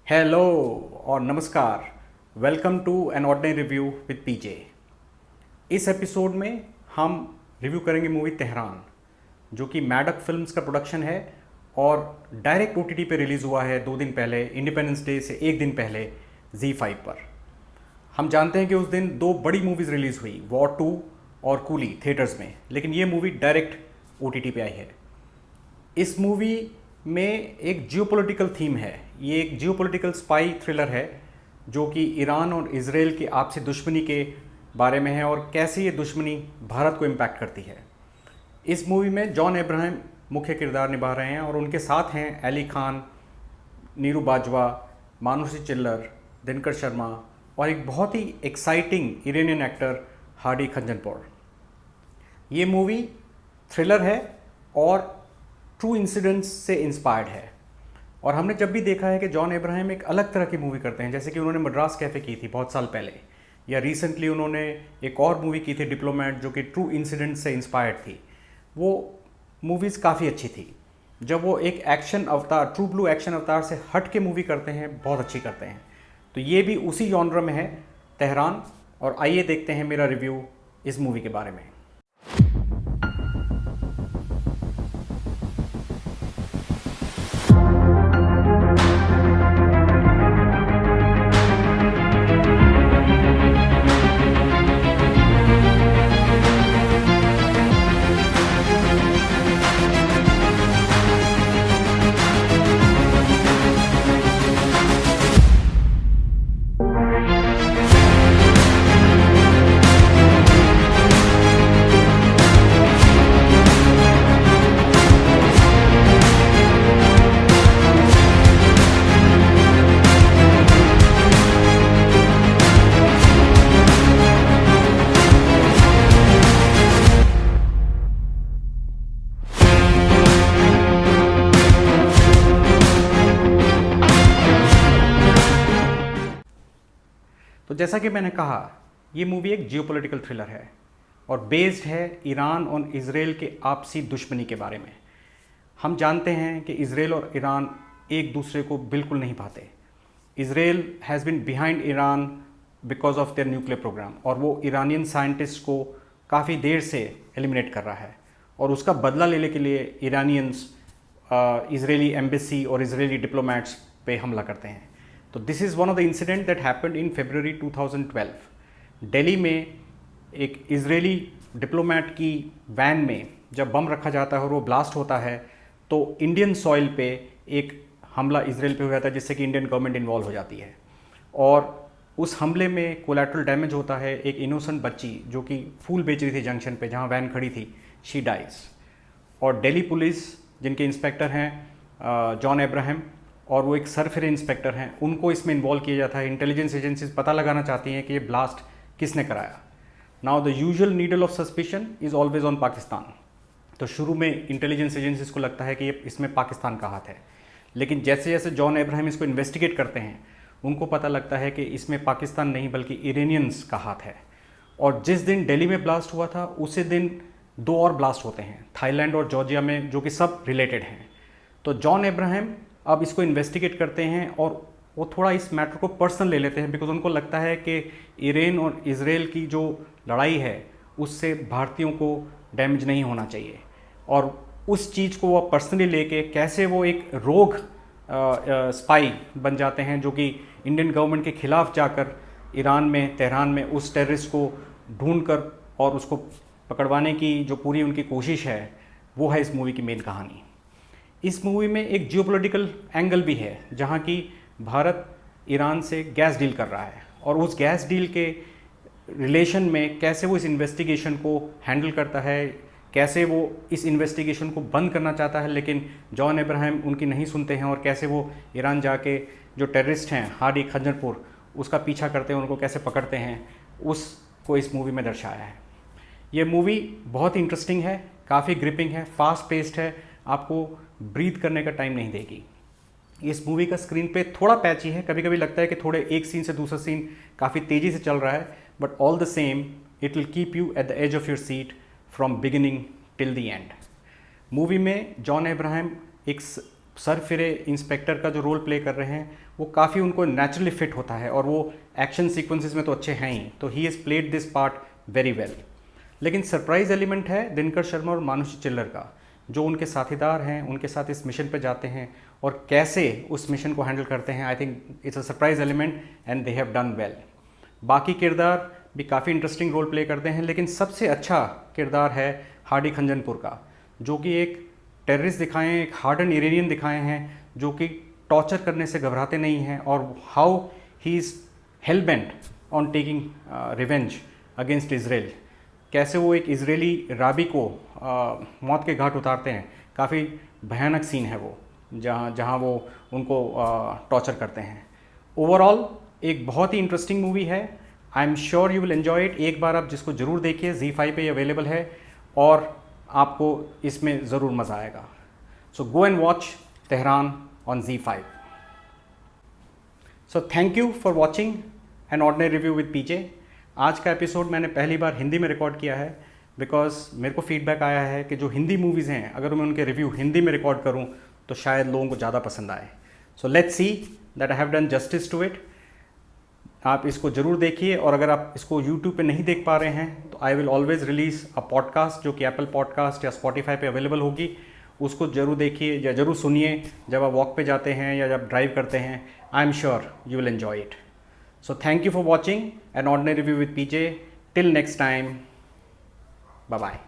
Hello और नमस्कार। Welcome to an ordinary review with PJ. इस एपिसोड में हम रिव्यू करेंगे मूवी तेहरान, जो कि मैडक फिल्म्स का प्रोडक्शन है और डायरेक्ट ओटीटी पे रिलीज़ हुआ है 2 दिन पहले, इंडिपेंडेंस डे से 1 दिन पहले Z5 पर। हम जानते हैं कि उस दिन 2 बड़ी मूवीज़ रिलीज़ हुई, वॉर 2 और कूली थिएटर्स में, लेकिन ये मूवी डायरेक्ट ओटीटी पे आई है। इस मूवी में एक जियोपॉलिटिकल थीम है। ये एक जियोपॉलिटिकल स्पाई थ्रिलर है जो कि ईरान और इजराइल की आपसी दुश्मनी के बारे में है और कैसे ये दुश्मनी भारत को इम्पैक्ट करती है। इस मूवी में जॉन अब्राहम मुख्य किरदार निभा रहे हैं और उनके साथ हैं अली खान, नीरू बाजवा, मानुषी चिल्लर, दिनकर शर्मा और एक बहुत ही एक्साइटिंग इरानियन एक्टर हाडी खंजनपोर। ये मूवी थ्रिलर है और ट्रू इंसिडेंट्स से इंस्पायर्ड है। और हमने जब भी देखा है कि जॉन अब्राहम एक अलग तरह की मूवी करते हैं, जैसे कि उन्होंने मद्रास कैफ़े की थी बहुत साल पहले, या रिसेंटली उन्होंने एक और मूवी की थी डिप्लोमेट, जो कि ट्रू इंसिडेंट से इंस्पायर्ड थी। वो मूवीज़ काफ़ी अच्छी थी। जब वो एक एक्शन अवतार, ट्रू ब्लू एक्शन अवतार से हट के मूवी करते हैं, बहुत अच्छी करते हैं। तो ये भी उसी जॉनर में है, तेहरान। और आइए देखते हैं मेरा रिव्यू इस मूवी के बारे में। तो जैसा कि मैंने कहा, ये मूवी एक जियोपॉलिटिकल थ्रिलर है और बेस्ड है ईरान और इजराइल के आपसी दुश्मनी के बारे में। हम जानते हैं कि इजराइल और ईरान एक दूसरे को बिल्कुल नहीं पाते। Israel has been behind Iran because of their nuclear program, और वो ईरानियन साइंटिस्ट को काफ़ी देर से एलिमिनेट कर रहा है, और उसका बदला लेने के लिए ईरानियंस इजरायली एम्बेसी और इजरायली डिप्लोमेट्स पे हमला करते हैं। तो this is one of the incident that happened in February 2012। Delhi में एक इजरायली डिप्लोमेट की वैन में जब बम रखा जाता है और वो ब्लास्ट होता है, तो इंडियन सॉइल पे एक हमला इजराइल पे हो जाता है, जिससे कि इंडियन गवर्नमेंट इन्वॉल्व हो जाती है। और उस हमले में कोलैटरल डैमेज होता है। एक इनोसेंट बच्ची जो कि फूल बेच रही थी जंक्शन पे जहाँ वैन खड़ी थी, शी डाइज। और दिल्ली पुलिस, जिनके इंस्पेक्टर हैं जॉन अब्राहम, और वो एक सरफेरे इंस्पेक्टर हैं, उनको इसमें इन्वॉल्व किया जाता है। इंटेलिजेंस एजेंसीज पता लगाना चाहती हैं कि ये ब्लास्ट किसने कराया। Now the usual needle of suspicion is always on Pakistan. तो शुरू में इंटेलिजेंस एजेंसीज को लगता है कि ये इसमें पाकिस्तान का हाथ है, लेकिन जैसे जैसे जॉन अब्राहम इसको इन्वेस्टिगेट करते हैं, उनको पता लगता है कि इसमें पाकिस्तान नहीं बल्कि इरानियंस का हाथ है। और जिस दिन दिल्ली में ब्लास्ट हुआ था, उसी दिन 2 और ब्लास्ट होते हैं थाईलैंड और जॉर्जिया में, जो कि सब रिलेटेड हैं। तो जॉन अब्राहम अब इसको इन्वेस्टिगेट करते हैं और वो थोड़ा इस मैटर को पर्सनल ले लेते हैं, बिकॉज उनको लगता है कि ईरान और इजराइल की जो लड़ाई है उससे भारतीयों को डैमेज नहीं होना चाहिए। और उस चीज़ को वो पर्सनली लेके कैसे वो एक रोग स्पाई बन जाते हैं, जो कि इंडियन गवर्नमेंट के खिलाफ जाकर ईरान में, तेहरान में उस टेररिस्ट को ढूंढ कर और उसको पकड़वाने की जो पूरी उनकी कोशिश है, वो है इस मूवी की मेन कहानी। इस मूवी में एक जियोपॉलिटिकल एंगल भी है, जहाँ की भारत ईरान से गैस डील कर रहा है, और उस गैस डील के रिलेशन में कैसे वो इस इन्वेस्टिगेशन को हैंडल करता है, कैसे वो इस इन्वेस्टिगेशन को बंद करना चाहता है, लेकिन जॉन अब्राहम उनकी नहीं सुनते हैं, और कैसे वो ईरान जाके जो टेररिस्ट हैं हाडी खंजरपुर, उसका पीछा करते हैं, उनको कैसे पकड़ते हैं, उसको इस मूवी में दर्शाया है। ये मूवी बहुत ही इंटरेस्टिंग है, काफ़ी ग्रिपिंग है, फास्ट पेस्ड है, आपको ब्रीथ करने का टाइम नहीं देगी। इस मूवी का स्क्रीन पे थोड़ा पैची है, कभी कभी लगता है कि थोड़े एक सीन से दूसरा सीन काफ़ी तेज़ी से चल रहा है, but all the same it will keep you at the edge of your seat from beginning till the end. Movie में जॉन अब्राहम एक सर फिरे इंस्पेक्टर का जो रोल प्ले कर रहे हैं वो काफ़ी उनको नेचुरली फिट होता है, और वो एक्शन सीक्वेंसेस में तो अच्छे हैं ही, तो he has played this part very well. लेकिन सरप्राइज एलिमेंट है दिनकर शर्मा और मानुषी चिल्लर का, जो उनके साथीदार हैं, उनके साथ इस मिशन पे जाते हैं और कैसे उस मिशन को हैंडल करते हैं। I think it's a surprise element and they have done well. बाकी किरदार भी काफ़ी इंटरेस्टिंग रोल प्ले करते हैं, लेकिन सबसे अच्छा किरदार है हार्डी खंजनपुर का, जो कि एक टेररिस्ट दिखाए हैं, एक हार्डन इरानियन दिखाए हैं जो कि टॉर्चर करने से घबराते नहीं हैं, और how he is hello bent on taking revenge against Israel. कैसे वो एक इजरायली राबी को मौत के घाट उतारते हैं। काफ़ी भयानक सीन है वो, जहाँ वो उनको टॉर्चर करते हैं। ओवरऑल एक बहुत ही इंटरेस्टिंग मूवी है। I am sure you will enjoy it. एक बार आप जिसको ज़रूर देखिए, ZEE5 पे अवेलेबल है और आपको इसमें ज़रूर मज़ा आएगा। So go and watch Tehran on ZEE5। So thank you for watching an ordinary review with PJ। आज का एपिसोड मैंने पहली बार हिंदी में रिकॉर्ड किया है, बिकॉज मेरे को फीडबैक आया है कि जो हिंदी मूवीज़ हैं, अगर मैं उनके रिव्यू हिंदी में रिकॉर्ड करूं तो शायद लोगों को ज़्यादा पसंद आए। So let's see that I have done justice to it. आप इसको ज़रूर देखिए, और अगर आप इसको YouTube पे नहीं देख पा रहे हैं तो I will always release a podcast जो कि एप्पल पॉडकास्ट या Spotify पे अवेलेबल होगी। उसको ज़रूर देखिए या ज़रूर सुनिए जब आप वॉक पे जाते हैं या जब ड्राइव करते हैं। I am sure you will enjoy it. So thank you for watching an ordinary review with PJ. Till next time, bye bye.